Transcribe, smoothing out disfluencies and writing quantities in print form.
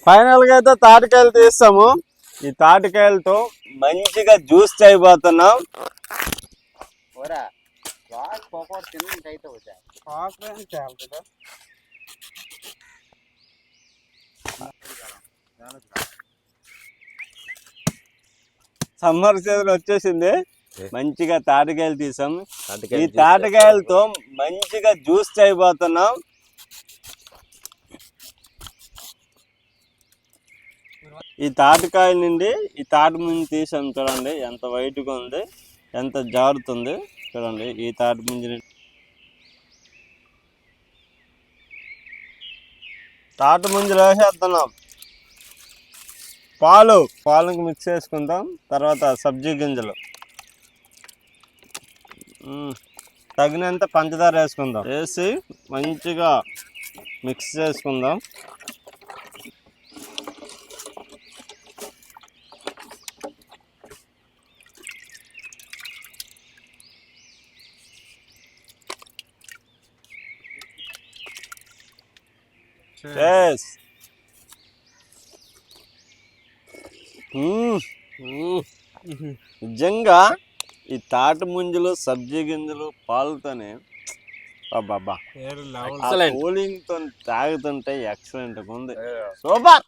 Final గా అయితే తాటికాయలు తీస్తాము. ఈ తాటికాయలతో మంచిగా జ్యూస్ చేయబోతున్నాం. సమ్మర్ సీజన్ వచ్చేసింది, మంచిగా తాటికాయలు తీసాం. ఈ తాటికాయలతో మంచిగా జ్యూస్ చేయబోతున్నాం. ఈ తాటికాయల నుండి ఈ తాటి ముంజి తీసాం. చూడండి ఎంత వైట్గా ఉంది, ఎంత జారుతుంది. చూడండి ఈ తాటి ముంజిని తాటి ముంజలు వేసేస్తున్నాం. పాలకు మిక్స్ చేసుకుందాం. తర్వాత సబ్జీ గింజలు, తగినంత పంచదార వేసుకుందాం. వేసి మంచిగా మిక్స్ చేసుకుందాం. నిజంగా ఈ తాటి ముంజలు సబ్జీ గింజలు పాలతోనే కూలింగ్ తో తాగుతుంటే ఎక్సలెంట్ ఉంది. సూపర్.